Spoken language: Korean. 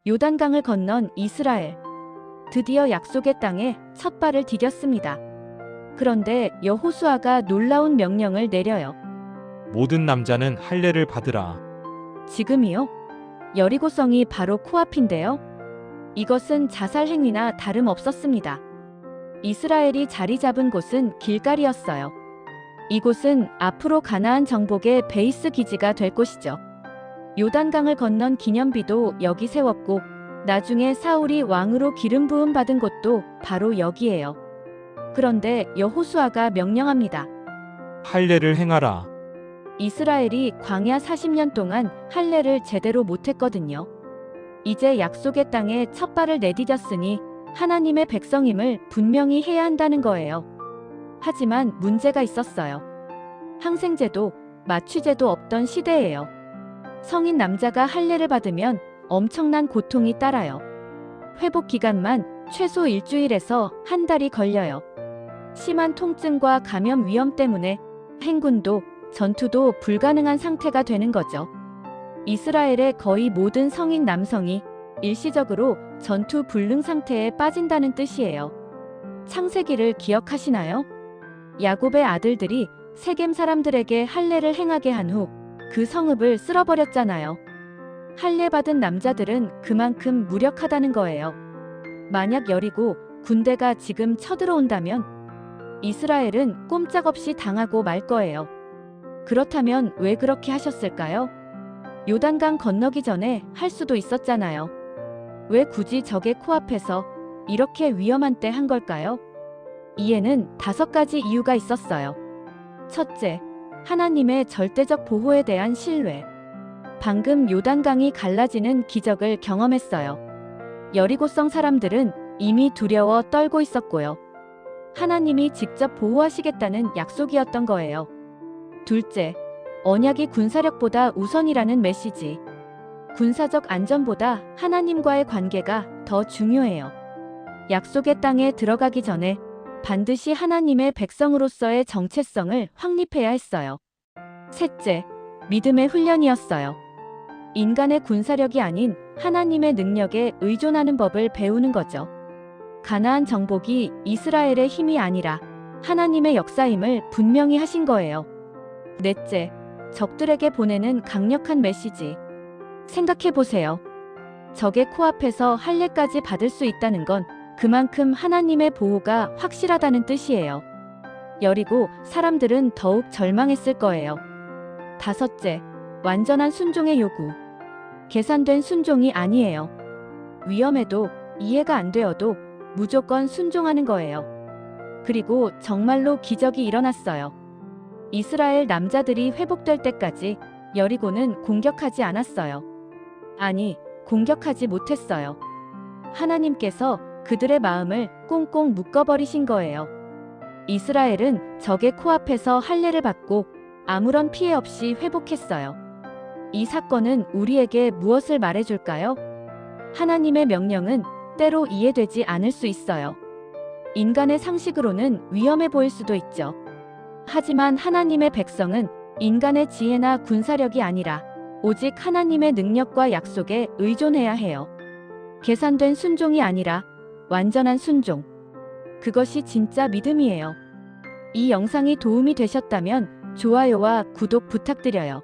요단강을 건넌 이스라엘. 드디어 약속의 땅에 첫 발을 디뎠습니다. 그런데 여호수아가 놀라운 명령을 내려요. 모든 남자는 할례를 받으라. 지금이요? 여리고성이 바로 코앞인데요. 이것은 자살 행위나 다름없었습니다. 이스라엘이 자리 잡은 곳은 길갈이었어요. 이곳은 앞으로 가나안 정복의 베이스 기지가 될 곳이죠. 요단강을 건넌 기념비도 여기 세웠고 나중에 사울이 왕으로 기름 부음 받은 곳도 바로 여기예요. 그런데 여호수아가 명령합니다. 할례를 행하라. 이스라엘이 광야 40년 동안 할례를 제대로 못했거든요. 이제 약속의 땅에 첫 발을 내디뎠으니 하나님의 백성임을 분명히 해야 한다는 거예요. 하지만 문제가 있었어요. 항생제도, 마취제도 없던 시대예요. 성인 남자가 할례를 받으면 엄청난 고통이 따라요. 회복 기간만 최소 일주일에서 한 달이 걸려요. 심한 통증과 감염 위험 때문에 행군도 전투도 불가능한 상태가 되는 거죠. 이스라엘의 거의 모든 성인 남성이 일시적으로 전투 불능 상태에 빠진다는 뜻이에요. 창세기를 기억하시나요? 야곱의 아들들이 세겜 사람들에게 할례를 행하게 한 후 그 성읍을 쓸어버렸잖아요. 할례 받은 남자들은 그만큼 무력하다는 거예요. 만약 여리고 군대가 지금 쳐들어온다면 이스라엘은 꼼짝없이 당하고 말 거예요. 그렇다면 왜 그렇게 하셨을까요? 요단강 건너기 전에 할 수도 있었잖아요. 왜 굳이 적의 코앞에서 이렇게 위험한 때 한 걸까요? 이에는 5가지 이유가 있었어요. 첫째, 하나님의 절대적 보호에 대한 신뢰. 방금 요단강이 갈라지는 기적을 경험했어요. 여리고성 사람들은 이미 두려워 떨고 있었고요. 하나님이 직접 보호하시겠다는 약속이었던 거예요. 둘째, 언약이 군사력보다 우선이라는 메시지. 군사적 안전보다 하나님과의 관계가 더 중요해요. 약속의 땅에 들어가기 전에 반드시 하나님의 백성으로서의 정체성을 확립해야 했어요. 셋째, 믿음의 훈련이었어요. 인간의 군사력이 아닌 하나님의 능력에 의존하는 법을 배우는 거죠. 가나안 정복이 이스라엘의 힘이 아니라 하나님의 역사임을 분명히 하신 거예요. 넷째, 적들에게 보내는 강력한 메시지. 생각해보세요. 적의 코앞에서 할례까지 받을 수 있다는 건 그만큼 하나님의 보호가 확실하다는 뜻이에요. 여리고 사람들은 더욱 절망했을 거예요. 다섯째, 완전한 순종의 요구. 계산된 순종이 아니에요. 위험해도 이해가 안 되어도 무조건 순종하는 거예요. 그리고 정말로 기적이 일어났어요. 이스라엘 남자들이 회복될 때까지 여리고는 공격하지 않았어요. 아니, 공격하지 못했어요. 하나님께서 그들의 마음을 꽁꽁 묶어버리신 거예요. 이스라엘은 적의 코앞에서 할례를 받고 아무런 피해 없이 회복했어요. 이 사건은 우리에게 무엇을 말해줄까요? 하나님의 명령은 때로 이해되지 않을 수 있어요. 인간의 상식으로는 위험해 보일 수도 있죠. 하지만 하나님의 백성은 인간의 지혜나 군사력이 아니라 오직 하나님의 능력과 약속에 의존해야 해요. 계산된 순종이 아니라 완전한 순종. 그것이 진짜 믿음이에요. 이 영상이 도움이 되셨다면 좋아요와 구독 부탁드려요.